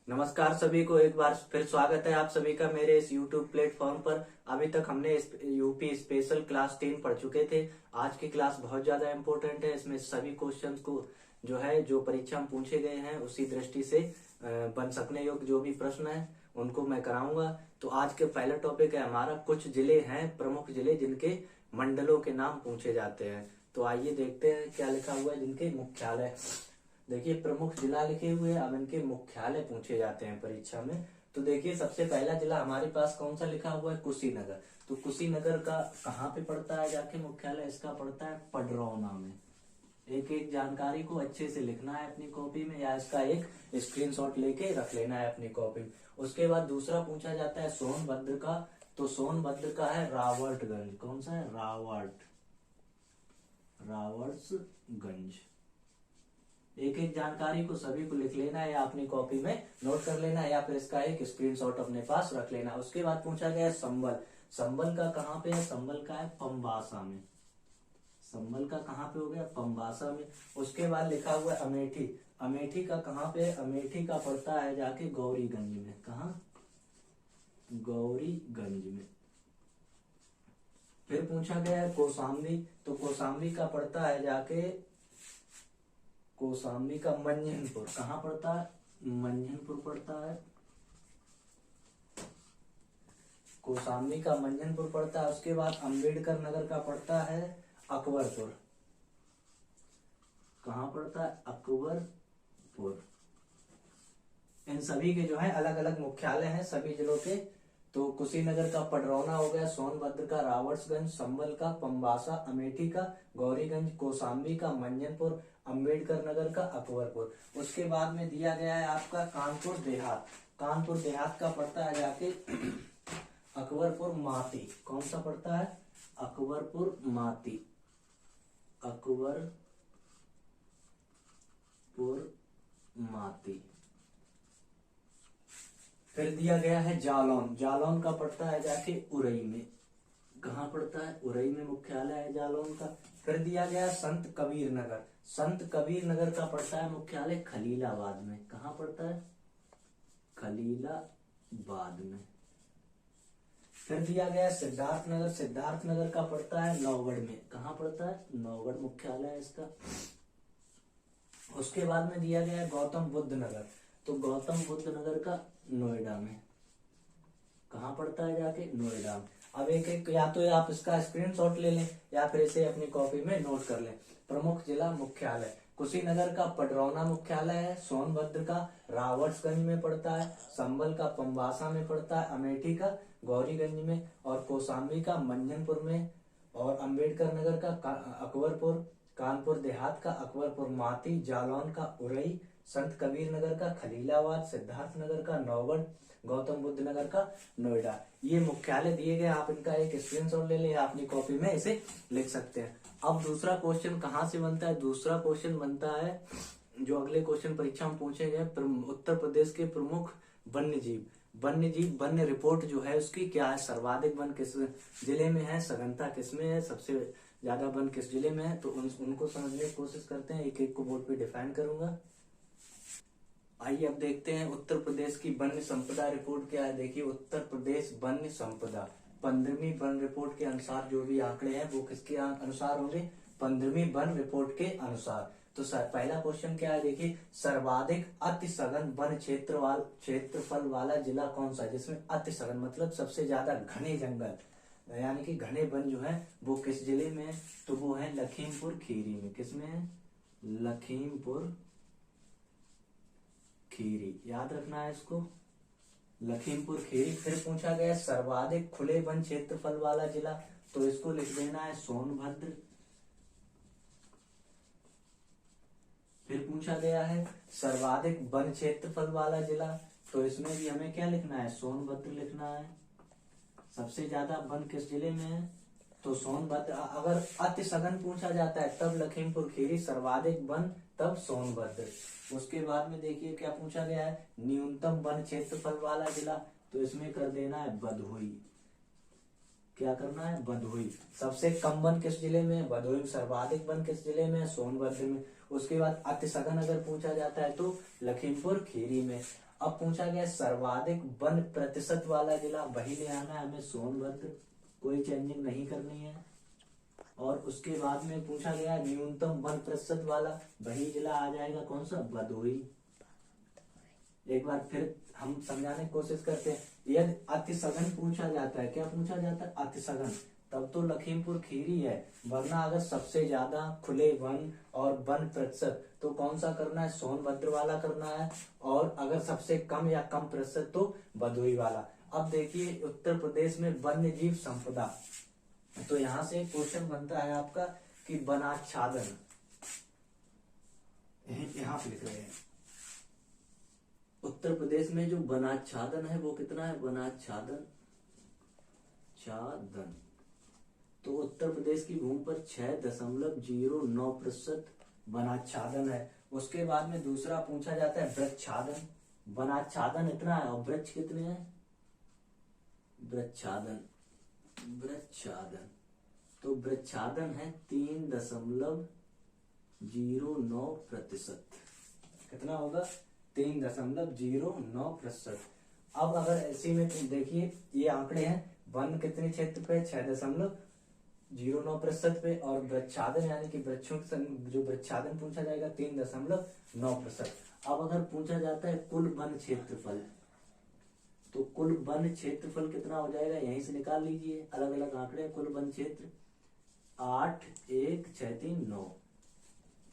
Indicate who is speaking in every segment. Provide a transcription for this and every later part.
Speaker 1: नमस्कार सभी को, एक बार फिर स्वागत है आप सभी का मेरे इस YouTube प्लेटफॉर्म पर। अभी तक हमने यूपी स्पेशल क्लास 10 पढ़ चुके थे। आज की क्लास बहुत ज्यादा इम्पोर्टेंट है। इसमें सभी क्वेश्चंस को जो परीक्षा में पूछे गए हैं उसी दृष्टि से बन सकने योग्य जो भी प्रश्न है उनको मैं कराऊंगा। तो आज के पहला टॉपिक है हमारा, कुछ जिले हैं प्रमुख जिले जिनके मंडलों के नाम पूछे जाते हैं। तो आइए देखते हैं क्या लिखा हुआ है। जिनके मुख्यालय, देखिए प्रमुख जिला लिखे हुए हैं, अब इनके मुख्यालय पूछे जाते हैं परीक्षा में। तो देखिए सबसे पहला जिला हमारे पास कौन सा लिखा हुआ है, कुशीनगर। तो कुशीनगर का कहाँ पे पड़ता है जाके मुख्यालय, इसका पड़ता है पडरौना में। एक एक जानकारी को अच्छे से लिखना है अपनी कॉपी में, या इसका एक स्क्रीनशॉट लेके रख लेना है अपनी कॉपी में। उसके बाद दूसरा पूछा जाता है सोनभद्र का। तो सोनभद्र का है रावर्टगंज। कौन सा है, रावर्ट्सगंज। एक एक जानकारी को सभी को लिख लेना है या अपनी कॉपी में नोट कर लेना है, या फिर इसका एक स्क्रीनशॉट अपने पास रख लेना। उसके बाद पूछा गया है संबल। संबल का कहाँ पे है, संबल का है पंबासा में। संबल का कहाँ पे हो गया, पंबासा में। उसके बाद लिखा हुआ है अमेठी। अमेठी का कहाँ पे है, अमेठी का पड़ता है जाके गौरीगंज में। कहाँ, गौरीगंज में। फिर पूछा गया है कौशाम्बी। तो कौशाम्बी का पड़ता है जाके, कौशाम्बी का मंझनपुर। कहाँ पड़ता है, मंझनपुर पड़ता है। कौशाम्बी का मंझनपुर पड़ता है। उसके बाद अंबेडकर नगर का पड़ता है अकबरपुर। कहाँ पड़ता है, अकबरपुर। इन सभी के जो है अलग अलग मुख्यालय हैं सभी जिलों के। तो कुशीनगर का पडरौना हो गया, सोनभद्र का रावर्ट्सगंज, संबल का पंबासा, अमेठी का गौरीगंज, कौशाम्बी का मंझनपुर, अंबेडकर नगर का अकबरपुर। उसके बाद में दिया गया है आपका कानपुर देहात। कानपुर देहात का पड़ता है जाके अकबरपुर माती। कौन सा पड़ता है, अकबरपुर माती। अकबरपुर माती। फिर दिया गया है जालौन। जालौन का पड़ता है जाके उरई में। कहाँ पड़ता है, उरई में मुख्यालय है जालौन का। फिर दिया गया संत कबीर नगर। संत कबीर नगर का पड़ता है मुख्यालय खलीलाबाद में। कहाँ पड़ता है, खलीलाबाद में। फिर दिया गया सिद्धार्थ नगर। सिद्धार्थ नगर का पड़ता है नौगढ़ में। कहाँ पड़ता है, नौगढ़ मुख्यालय है इसका। उसके बाद में दिया गया है गौतम बुद्ध नगर। तो गौतम बुद्ध नगर का नोएडा में। कहाँ पड़ता है जाके, नोएडा में। अब एक एक या तो आप इसका स्क्रीनशॉट ले लें या फिर इसे अपनी कॉपी में नोट कर लें। प्रमुख जिला मुख्यालय, कुशीनगर का पडरौना मुख्यालय है, सोनभद्र का रावर्ट्सगंज में पड़ता है, संबल का पंबासा में पड़ता है, अमेठी का गौरीगंज में, और कौशाम्बी का मंझनपुर में, और अंबेडकर नगर का अकबरपुर, कानपुर देहात का अकबरपुर माती, जालौन का उरई, संत कबीर नगर का खलीलाबाद, सिद्धार्थ नगर का नौगढ़, गौतम बुद्ध नगर का नोएडा। ये मुख्यालय दिए गए, आप इनका एक स्क्रीनशॉट ले लें, अपनी कॉपी में इसे लिख सकते हैं। अब दूसरा क्वेश्चन कहाँ से बनता है, दूसरा क्वेश्चन बनता है जो अगले क्वेश्चन परीक्षा में पूछे गए, उत्तर प्रदेश के प्रमुख वन्य जीव। वन्य रिपोर्ट जो है उसकी क्या है, सर्वाधिक वन किस जिले में है, सघनता किसमें है, सबसे ज्यादा वन किस जिले में है। तो उनको समझने की कोशिश करते हैं, एक एक को बोर्ड पे डिफाइन करूंगा। आइए अब देखते हैं उत्तर प्रदेश की वन्य संपदा रिपोर्ट क्या है। देखिए उत्तर प्रदेश वन्य संपदा 15वीं वन रिपोर्ट के अनुसार जो भी आंकड़े हैं वो किसके अनुसार होंगे, 15वीं वन रिपोर्ट के अनुसार। तो पहला क्वेश्चन क्या है, देखिए सर्वाधिक अति सघन वन क्षेत्रफल वाला जिला कौन सा है, जिसमें अति सघन मतलब सबसे ज्यादा घने जंगल यानी कि घने वन जो है वो किस जिले में है। तो वो है लखीमपुर खीरी में। किसमें है, लखीमपुर खीरी, याद रखना है इसको, लखीमपुर खीरी। फिर पूछा गया सर्वाधिक खुले वन क्षेत्रफल वाला जिला, तो इसको लिख देना है सोनभद्र। फिर पूछा गया है सर्वाधिक वन क्षेत्रफल वाला जिला, तो इसमें भी हमें क्या लिखना है, सोनभद्र लिखना है। सबसे ज्यादा वन किस जिले में है, तो सोनभद्र। अगर अति सघन पूछा जाता है तब लखीमपुर खीरी, सर्वाधिक वन तब सोनभद्र। उसके बाद में देखिए क्या पूछा गया है, न्यूनतम वन क्षेत्रफल वाला जिला, तो इसमें कर देना है भदोही। क्या करना है, भदोही। सबसे कम वन किस जिले में है, भदोही। सर्वाधिक वन किस जिले में है, सोनभद्र में। उसके बाद अति सघन अगर पूछा जाता है तो लखीमपुर खीरी में। अब पूछा गया सर्वाधिक वन प्रतिशत वाला जिला, वही ले आना है हमें सोनभद्र, कोई चेंजिंग नहीं करनी है। और उसके बाद में पूछा गया न्यूनतम वन प्रतिशत वाला, वही जिला आ जाएगा कौन सा, भदोही। एक बार फिर हम समझाने की कोशिश करते हैं। यदि अति सघन पूछा जाता है, क्या पूछा जाता है, अति सघन, तब तो लखीमपुर खीरी है, वरना अगर सबसे ज्यादा खुले वन और वन प्रतिशत तो कौन सा करना है, सोनभद्र वाला करना है। और अगर सबसे कम या कम प्रतिशत तो भदोही वाला। अब देखिए उत्तर प्रदेश में वन्य जीव संपदा, तो यहाँ से क्वेश्चन बनता है आपका कि वनाच्छादन, यहाँ पे लिख रहे हैं उत्तर प्रदेश में जो वनाच्छादन है वो कितना है, वनाच्छादन छादन, तो उत्तर प्रदेश की भूमि पर 6.09% वनाच्छादन है। उसके बाद में दूसरा पूछा जाता है वृक्षादन, वनाच्छादन इतना है और वृक्ष कितने हैं, वृक्षादन, वृक्षादन, तो वृक्षादन है 3.09%, कितना होगा, 3.09%। अब अगर ऐसे में देखिए ये आंकड़े हैं, वन कितने क्षेत्र पे, 6.09% पे, और वृक्षादन यानी कि वृक्षों जो वृक्षादन पूछा जाएगा 3.9%। अब अगर पूछा जाता है कुल वन क्षेत्रफल, तो कुल वन क्षेत्रफल कितना हो जाएगा, यहीं से निकाल लीजिए, अलग अलग आंकड़े, कुल वन क्षेत्र 8, 1, 6, 3, 9,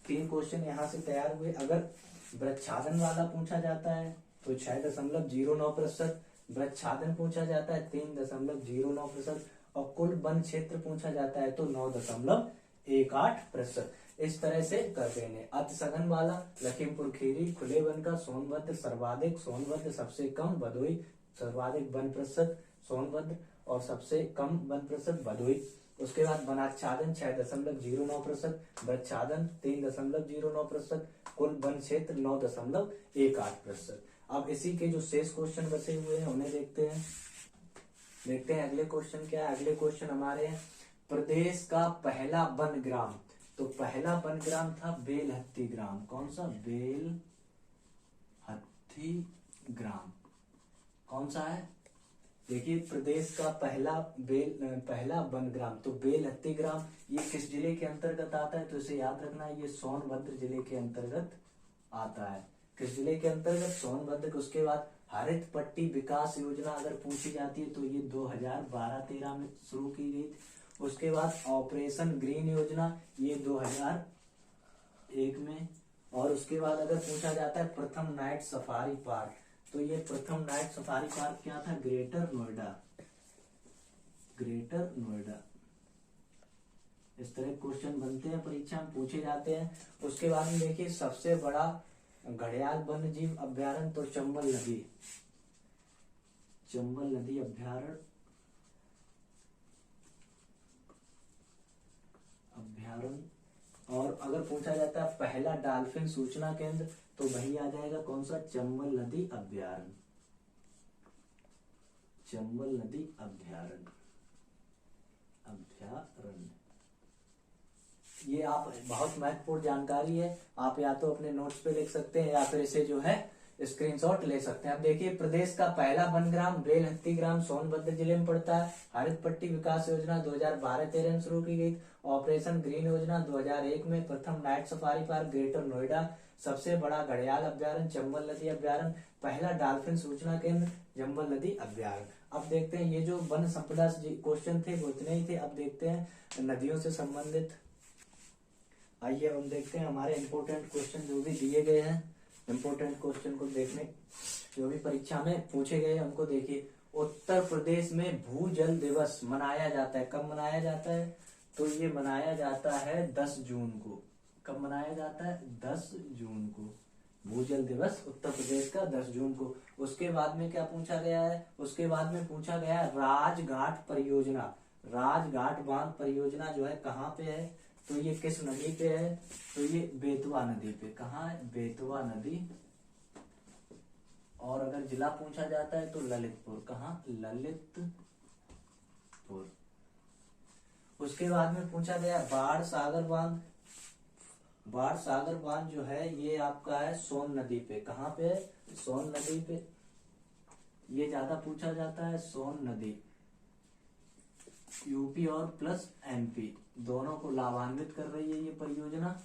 Speaker 1: 3 क्वेश्चन यहाँ से तैयार हुए। अगर वृक्षादन वाला पूछा जाता है तो 6.09%, वृक्षादन पूछा जाता है 3.09%, और कुल वन क्षेत्र पूछा जाता है तो 9.18%। इस तरह से कर देंगे। अति सघन वाला लखीमपुर खीरी, खुले वन का सोनभद्र, सर्वाधिक सोनभद्र, सबसे कम भदोही, सर्वाधिक वन प्रतिशत सोनभद्र और सबसे कम वन प्रतिशत भदोही। उसके बाद वनाच्छादन 6.09%, वृक्षादन 3.09%, कुल वन क्षेत्र 9.18%। अब इसी के जो शेष क्वेश्चन बचे हुए हैं उन्हें देखते हैं। अगले क्वेश्चन क्या है, अगले क्वेश्चन हमारे हैं प्रदेश का पहला वन ग्राम, तो पहला वन ग्राम था बेलहत्ती ग्राम, कौन सा, बेलहत्ती ग्राम, कौन सा है, देखिए प्रदेश का पहला वन ग्राम, तो बेलहत्ती ग्राम, ये किस जिले के अंतर्गत आता है, तो इसे याद रखना है, ये सोनभद्र जिले के अंतर्गत आता है। किस जिले के अंतर्गत, सोनभद्र। उसके बाद हरित पट्टी विकास योजना अगर पूछी जाती है तो ये 2012-13 में शुरू की गई थी। उसके बाद ऑपरेशन ग्रीन योजना, ये 2001 में। और उसके बाद अगर पूछा जाता है प्रथम नाइट सफारी पार्क, तो ये प्रथम नाइट सफारी पार्क क्या था, ग्रेटर नोएडा, ग्रेटर नोएडा। इस तरह क्वेश्चन बनते हैं, परीक्षा में पूछे जाते हैं। उसके बाद में देखिए सबसे बड़ा घड़ियाल वन्य जीव अभ्यारण्य, तो चंबल नदी, चंबल नदी अभ्यारण्य, और अगर पूछा जाता है पहला डॉल्फिन सूचना केंद्र, तो वही आ जाएगा कौन सा, चंबल नदी अभ्यारण्य, चंबल नदी अभ्यारण्य, ये आप बहुत महत्वपूर्ण जानकारी है, आप या तो अपने नोट्स पे लिख सकते हैं या फिर इसे जो है स्क्रीनशॉट ले सकते हैं। अब देखिए प्रदेश का पहला वन ग्राम बेलहत्ती ग्राम सोनभद्र जिले में पड़ता है। हरित पट्टी विकास योजना 2012-13 में शुरू की गई। ऑपरेशन ग्रीन योजना 2001 में। प्रथम night safari park greater Noida. सबसे बड़ा घड़ियाल अभ्यारण्य चंबल नदी अभ्यारण्य। पहला डॉल्फिन सूचना केंद्र चंबल नदी अभ्यारण्य। अब देखते हैं ये जो वन संपदा क्वेश्चन थे वो इतने ही थे। अब देखते हैं नदियों से संबंधित। आइए हम देखते हैं हमारे इम्पोर्टेंट क्वेश्चन जो भी दिए गए हैं, इम्पोर्टेंट क्वेश्चन को देखने जो भी परीक्षा में पूछे गए हैं उनको देखिए। उत्तर प्रदेश में भूजल दिवस मनाया जाता है। कब मनाया जाता है? तो ये मनाया जाता है 10 जून को। कब मनाया जाता है? 10 जून को भूजल दिवस उत्तर प्रदेश का 10 जून को। उसके बाद में क्या पूछा गया है? उसके बाद में पूछा गया है राजघाट परियोजना। राजघाट बांध परियोजना जो है कहाँ पे है? तो ये किस नदी पे है? तो ये बेतवा नदी पे। कहाँ है? बेतवा नदी। और अगर जिला पूछा जाता है तो ललितपुर। कहाँ? ललितपुर। उसके बाद में पूछा गया बाढ़ सागर बांध। बाढ़ सागर बांध जो है ये आपका है सोन नदी पे। कहाँ पे है? सोन नदी पे। ये ज्यादा पूछा जाता है, सोन नदी। यूपी और प्लस एमपी दोनों को लाभान्वित कर रही है ये परियोजना।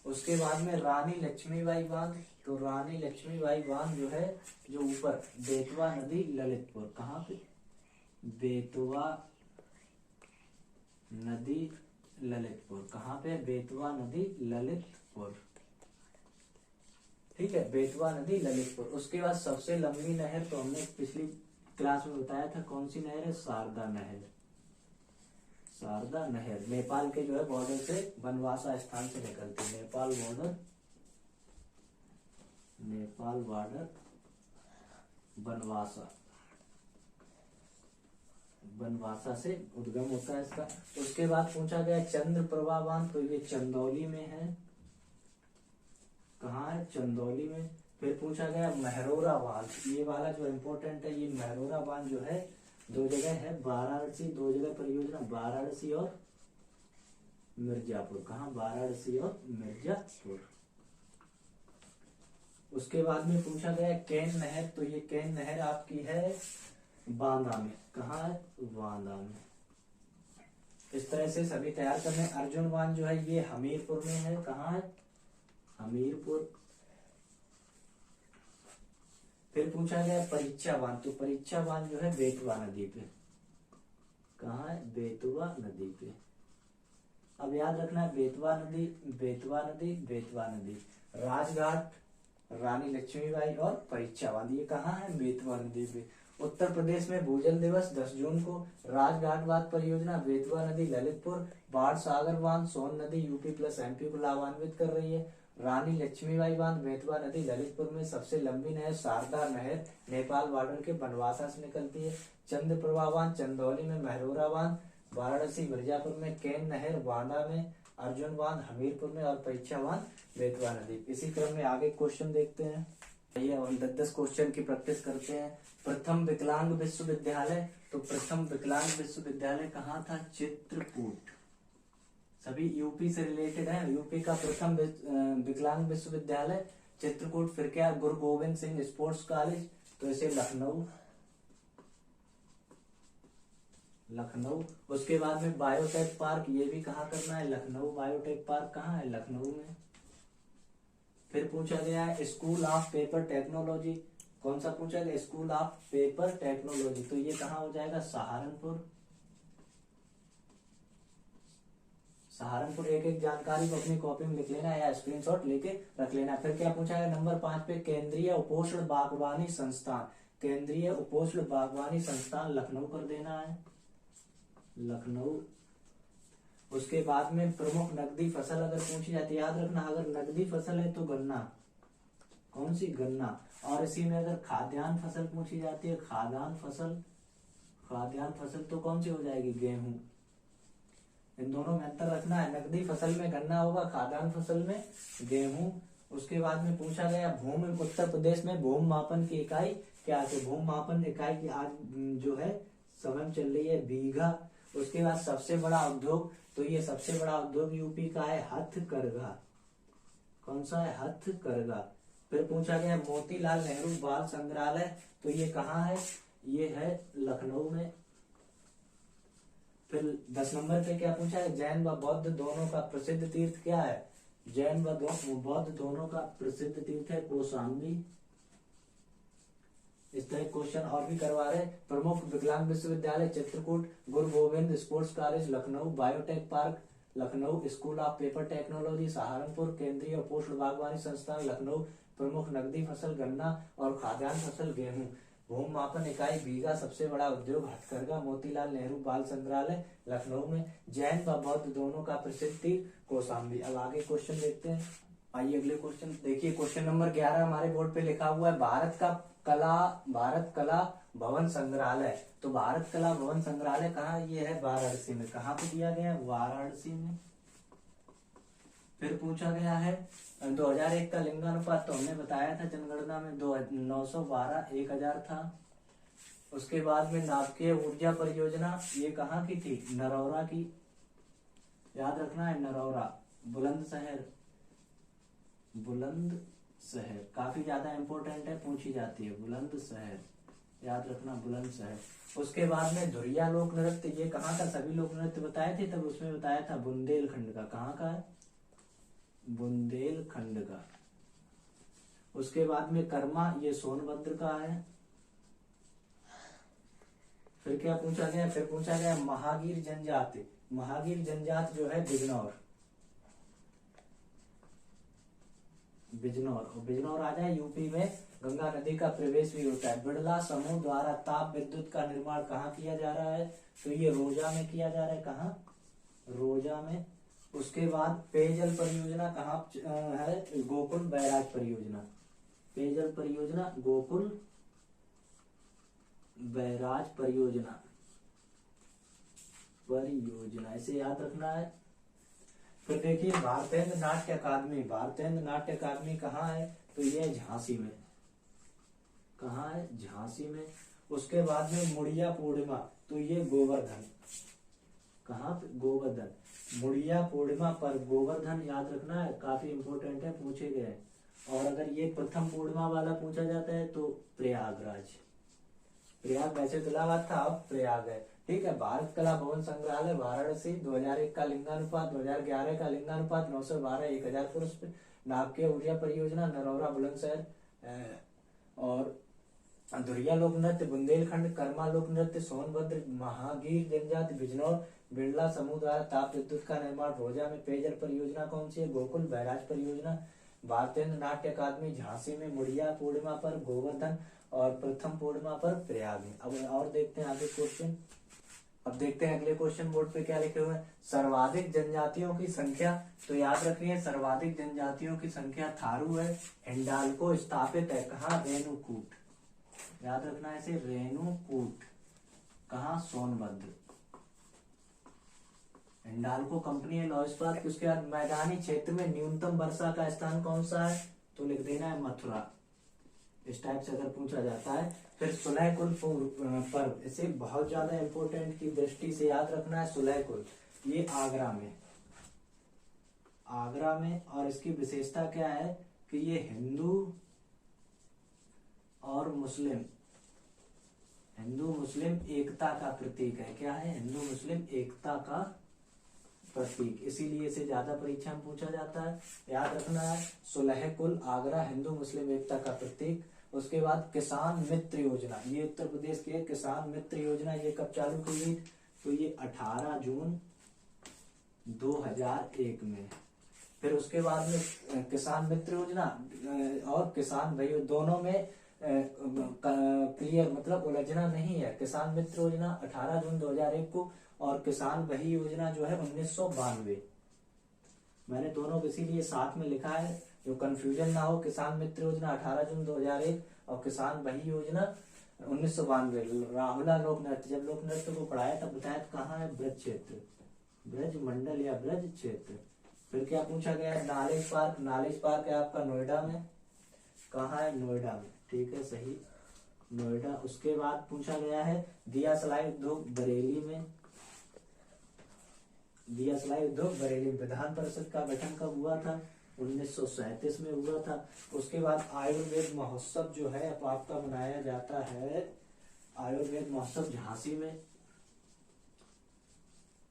Speaker 1: उसके बाद में रानी लक्ष्मीबाई बांध। तो रानी लक्ष्मीबाई बांध जो है, जो ऊपर बेतवा नदी ललितपुर। कहाँ पे? बेतवा नदी ललितपुर। कहाँ पे? बेतवा नदी ललितपुर। ठीक है, बेतवा नदी ललितपुर। उसके बाद सबसे लंबी नहर तो हमने पिछली क्लास में बताया था, कौन सी नहर है? शारदा नहर। शारदा नहर नेपाल के जो है बॉर्डर से बनवासा स्थान से निकलती है। नेपाल बॉर्डर बनवासा से उद्गम होता है इसका। उसके बाद पूछा गया चंद्र प्रभा बांध। तो ये चंदौली में है। कहाँ है? चंदौली में। फिर पूछा गया महरौरा बांध। ये वाला जो इम्पोर्टेंट है, ये महरौरा बांध जो है दो जगह है, वाराणसी। दो जगह परियोजना, वाराणसी और मिर्जापुर। कहाँ? वाराणसी और मिर्जापुर। उसके बाद में पूछा गया केन नहर। तो ये केन नहर आपकी है बांदा में। कहाँ है? बांदा में। इस तरह से सभी तैयार करने। अर्जुन बांध जो है ये हमीरपुर में है। कहाँ है? हमीरपुर। फिर पूछा गया परीक्षा बांध। तो परीक्षा बांध जो है बेतवा नदी पे। कहाँ है? बेतवा नदी पे। अब याद रखना है बेतवा नदी, बेतवा नदी, बेतवा नदी, राजघाट, रानी लक्ष्मीबाई और परीक्षा बांध। ये कहाँ है? बेतवा नदी पे। उत्तर प्रदेश में भूजल दिवस 10 जून को। राजघाट बांध परियोजना बेतवा नदी ललितपुर। बाढ़ सागर बांध सोन नदी यूपी प्लस एमपी को लाभान्वित कर रही है। रानी लक्ष्मीबाई बांध बेतवा नदी ललितपुर में। सबसे लंबी नहर शारदा नहर नेपाल बॉर्डर के बनवासा से निकलती है। चंद्र प्रभा बांध चंदौली में। महरौरा बांध वाराणसी मिर्जापुर में। केन नहर बांदा में। अर्जुन बांध हमीरपुर में। और परीक्षा बांध बेतवा नदी। इसी क्रम में आगे क्वेश्चन देखते हैं। आइए हम 10-10 क्वेश्चन की प्रैक्टिस करते हैं। प्रथम विकलांग विश्वविद्यालय। तो प्रथम विकलांग विश्वविद्यालय कहाँ था? चित्रकूट। सभी यूपी से रिलेटेड है। यूपी का प्रथम विकलांग विश्वविद्यालय चित्रकूट। फिर क्या? गुरु गोविंद सिंह स्पोर्ट्स कॉलेज। तो इसे लखनऊ। उसके बाद में बायोटेक पार्क, ये भी कहाँ करना है? लखनऊ। बायोटेक पार्क कहाँ है? लखनऊ में। फिर पूछा गया है स्कूल ऑफ पेपर टेक्नोलॉजी। कौन सा पूछा गया? School of paper technology. तो ये कहाँ हो जाएगा? सहारनपुर। सहारनपुर। एक एक जानकारी को अपनी कॉपी में लिख लेना या स्क्रीनशॉट लेके रख लेना। फिर क्या पूछा है? नंबर 5 पे केंद्रीय उपोष्ण बागवानी संस्थान। केंद्रीय उपोष्ण बागवानी संस्थान लखनऊ कर देना है। लखनऊ। उसके बाद में प्रमुख नकदी फसल अगर पूछी जाती है, याद रखना अगर नकदी फसल है तो गन्ना। कौन सी? गन्ना। और इसी में अगर खाद्यान्न फसल पूछी जाती है, खाद्यान्न फसल तो कौन सी हो जाएगी? गेहूं। इन दोनों में अंतर रखना है। नकदी फसल में गन्ना होगा, खाद्यान्न फसल में गेहूं। उसके बाद में पूछा गया भूमि। उत्तर प्रदेश में भूमि मापन की इकाई क्या है? भूमि मापन इकाई की आज जो है समय चल रही है बीघा। उसके बाद सबसे बड़ा उद्योग। तो ये सबसे बड़ा उद्योग यूपी का है हथकरघा। कौन सा है? हथकरघा। फिर पूछा गया मोतीलाल नेहरू बाल संग्रहालय। तो ये कहाँ है? ये है लखनऊ में। फिर 10 नंबर पे क्या पूछा है? जैन व बौद्ध दोनों का प्रसिद्ध तीर्थ क्या है? जैन व बौद्ध दोनों का प्रसिद्ध तीर्थ है कौशाम्बी। इस तरह क्वेश्चन और भी करवा रहे। प्रमुख विकलांग विश्वविद्यालय चित्रकूट, गुरु Govind sports college Lucknow, biotech park Lucknow, school of paper technology Saharanpur, केंद्रीय उपोष्ण बागवानी संस्थान लखनऊ, प्रमुख नकदी फसल गन्ना और खाद्यान्न फसल गेहूं, भूमि मापन इकाई बीघा, सबसे बड़ा उद्योग हथकरघा, मोतीलाल नेहरू बाल संग्रहालय लखनऊ में, जैन व बौद्ध दोनों का प्रसिद्ध तीर्थ कौशाम्बी। अब आगे क्वेश्चन देखते हैं। आइए अगले क्वेश्चन देखिए। क्वेश्चन नंबर 11 हमारे बोर्ड पे लिखा हुआ है भारत कला भवन संग्रहालय। तो भारत कला भवन संग्रहालय कहाँ? ये है वाराणसी में। कहाँ पे दिया गया है? वाराणसी में। फिर पूछा गया है 2001 का लिंगानुपात। तो हमने बताया था जनगणना में 912 1000 था। उसके बाद में नाभिकीय ऊर्जा परियोजना ये कहाँ की थी? नरौरा की। याद रखना है नरौरा, बुलंदशहर। बुलंद शहर काफी ज्यादा इंपॉर्टेंट है, पूछी जाती है, बुलंद शहर, याद रखना बुलंद शहर। उसके बाद में धुरिया लोक नृत्य, ये कहाँ का, सभी लोक नृत्य बताए थे तब, उसमें बताया था बुंदेलखंड का, कहाँ का है, बुंदेलखंड का। उसके बाद में कर्मा, ये सोनभद्र का है। फिर क्या पूछा गया, फिर पूछा गया महागीर जनजाति, महागीर जनजाति जो है बिजनौर, बिजनौर, और बिजनौर आ जाए यूपी में, गंगा नदी का प्रवेश भी होता है। बिड़ला समूह द्वारा ताप विद्युत का निर्माण कहाँ किया जा रहा है, तो ये रोजा में किया जा रहा है, कहाँ, रोजा में। उसके बाद पेयजल परियोजना कहाँ है, गोकुल बैराज परियोजना, पेयजल परियोजना गोकुल बैराज परियोजना, परियोजना इसे याद रखना है। फिर देखिए भारतेंद्र नाट्य अकादमी, भारतेंद्र नाट्य अकादमी कहाँ है, तो ये झांसी में, कहाँ है, झांसी में। उसके बाद में मुड़िया पूर्णिमा, तो ये गोवर्धन, कहाँ पे, गोवर्धन, मुड़िया पूर्णिमा पर गोवर्धन, याद रखना है, काफी इंपॉर्टेंट है, पूछे गए। और अगर ये प्रथम पूर्णिमा वाला पूछा जाता है तो प्रयागराज, प्रयाग वैसे तो इलाहाबाद था, अब प्रयाग है, ठीक है। भारत कला भवन संग्रहालय वाराणसी, 2001 का लिंगानुपात, 2011 का लिंगानुपात 912, 1000 पुरुष। नाभिकीय ऊर्जा परियोजना नरौरा बुलंदशहर, और धुरिया लोक नृत्य बुंदेलखंड, कर्मा लोक नृत्य सोनभद्र, महागीर जनजाति बिजनौर, बिड़ला समूह द्वारा ताप विद्युत का निर्माण रोजा में। पेयजल परियोजना कौन सी है, गोकुल बैराज परियोजना। भारतेंद्र नाट्य अकादमी झांसी में, मुड़िया पूर्णिमा पर गोवर्धन, और प्रथम पूर्णिमा पर प्रयाग में। अब और देखते हैं आगे क्वेश्चन। अब देखते हैं अगले क्वेश्चन बोर्ड पे क्या लिखे हुए हैं, सर्वाधिक जनजातियों की संख्या, तो याद रखिए सर्वाधिक जनजातियों की संख्या थारू है, हिंडाल्को स्थापित है, कहाँ, रेणुकूट, याद रखना है इसे, रेणुकूट, कहाँ, सोनभद्र। हिंडाल्को कंपनी है लॉ इस्पात। उसके बाद मैदानी क्षेत्र में न्यूनतम वर्षा का स्थान कौन सा है, तो लिख देना है मथुरा, इस टाइप से अगर पूछा जाता है। फिर सुलहकुल पर्व, इसे बहुत ज्यादा इंपॉर्टेंट की दृष्टि से याद रखना है, सुलहकुल, ये आगरा में, आगरा में। और इसकी विशेषता क्या है कि ये हिंदू और मुस्लिम, हिंदू मुस्लिम एकता का प्रतीक है, क्या है, हिंदू मुस्लिम एकता का प्रतीक, इसीलिए इसे ज्यादा परीक्षा में पूछा जाता है, याद रखना है। सुलहकुल आगरा हिंदू मुस्लिम एकता का प्रतीक। उसके बाद किसान मित्र योजना, ये उत्तर प्रदेश की है, किसान मित्र योजना, ये कब चालू की गई, तो ये 18 जून 2001 में। फिर उसके बाद में किसान मित्र योजना और किसान भाई दोनों में क्लियर मतलब उलझना नहीं है। किसान मित्र योजना 18 जून 2001 को, और किसान वही योजना जो है 1992। मैंने दोनों को इसीलिए साथ में लिखा है, जो कंफ्यूजन ना हो। किसान मित्र योजना 18 जून 2001 और किसान वही योजना 1992। राहुला लोक नृत्य, जब लोक नृत्य को पढ़ाया तब बताया कहाँ है, ब्रज क्षेत्र, ब्रज मंडल या ब्रज क्षेत्र। फिर क्या पूछा गया है, नॉलेज पार्क, नॉलेज पार्क है आपका नोएडा में, कहाँ है, नोएडा में, ठीक है सही, नोएडा। उसके बाद पूछा गया है दिया सलाई उद्योग बरेली में, दिया सलाई उद्योग बरेली। विधान परिषद का गठन कब हुआ था, 1937 में हुआ था। उसके बाद आयुर्वेद महोत्सव जो है अब आपका मनाया जाता है, आयुर्वेद महोत्सव झांसी में।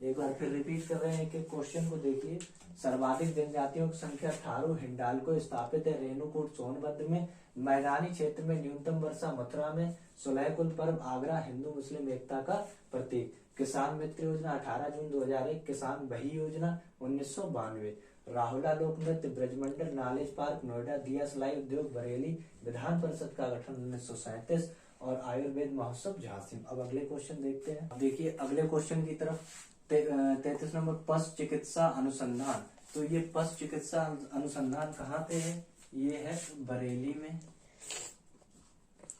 Speaker 1: एक बार फिर रिपीट कर रहे हैं एक एक क्वेश्चन को देखिए। सर्वाधिक जनजातियों की संख्या थारू हिंडाल्को स्थापित है रेणुकूट सोनभद्र में। मैदानी क्षेत्र में न्यूनतम वर्षा मथुरा में। सुलहकुल पर्व आगरा हिंदू मुस्लिम एकता का प्रतीक। किसान मित्र योजना 18 जून 2001, किसान वही योजना 1992। राहुला लोक नृत्य ब्रजमंडल नॉलेज पार्क नोएडा, दिया सलाई उद्योग बरेली, विधान परिषद का गठन 1937 और आयुर्वेद महोत्सव झांसी। अब अगले क्वेश्चन देखते हैं। अब देखिए अगले क्वेश्चन की तरफ 33 नंबर पशु चिकित्सा अनुसंधान। तो ये पशु चिकित्सा अनुसंधान कहाँ पे है, ये है बरेली में।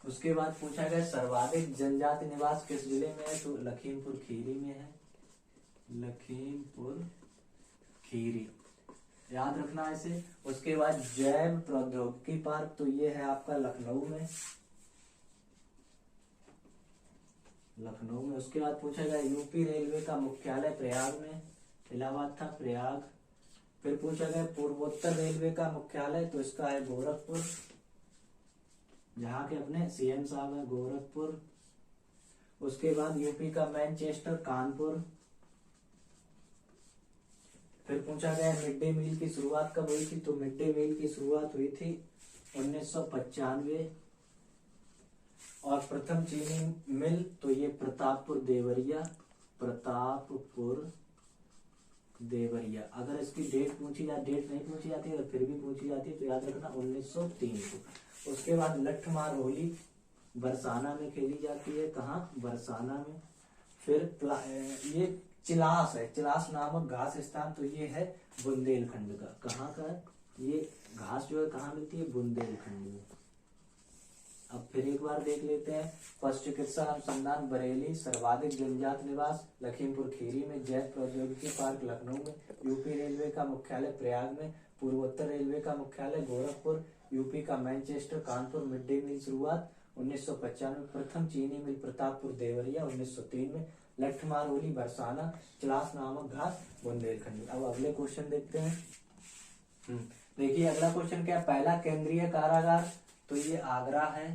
Speaker 1: उसके बाद पूछा गया सर्वाधिक जनजाति निवास किस जिले में है, तो लखीमपुर खीरी में है, लखीमपुर खीरी, याद रखना है इसे। उसके बाद जैव प्रौद्योगिकी पार्क, तो ये है आपका लखनऊ में, लखनऊ में। उसके बाद पूछा गया यूपी रेलवे का मुख्यालय प्रयाग में, इलाहाबाद था प्रयाग। फिर पूछा गया पूर्वोत्तर रेलवे का मुख्यालय, तो इसका है गोरखपुर, जहाँ के अपने सीएम साहब है गोरखपुर। उसके बाद यूपी का मैनचेस्टर कानपुर। फिर पूछा गया मिड डे मील की शुरुआत कब हुई थी, तो मिड डे मील की शुरुआत हुई थी 1995। और प्रथम चीनी मिल, तो ये प्रतापपुर देवरिया, प्रतापपुर देवरिया। अगर इसकी डेट पूछी जाए, डेट नहीं पूछी जाती है, फिर भी पूछी जाती है तो याद रखना 1903 को। उसके बाद लठमार होली बरसाना में खेली जाती है, कहाँ, बरसाना में। फिर ये चिलास है, चिलास नामक घास स्थान, तो ये है बुंदेलखंड का। कहाँ का है ये घास, जो है कहाँ मिलती है, बुंदेलखंड में। अब फिर एक बार देख लेते हैं, पशु चिकित्सा अनुसंधान बरेली, सर्वाधिक जनजात निवास लखीमपुर खीरी में, जैव प्रौद्योगिकी पार्क लखनऊ में, यूपी रेलवे का मुख्यालय प्रयाग में, पूर्वोत्तर रेलवे का मुख्यालय गोरखपुर, यूपी का Manchester Kanpur. Mid day meal शुरुआत 1995, प्रथम चीनी मिल प्रतापपुर देवरिया 1903 में, लठमार होली बरसाना, चिलास नामक घास बुंदेलखंड। अब अगले क्वेश्चन देखते हैं। देखिए अगला क्वेश्चन क्या है, पहला केंद्रीय कारागार, तो ये आगरा है,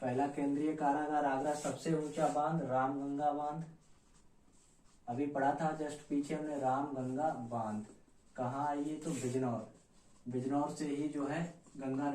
Speaker 1: पहला केंद्रीय कारागार आगरा। सबसे ऊंचा बांध रामगंगा बांध, अभी पढ़ा था जस्ट पीछे हमने रामगंगा बांध। कहाँ है ये, तो बिजनौर, बिजनौर से ही जो है गंगा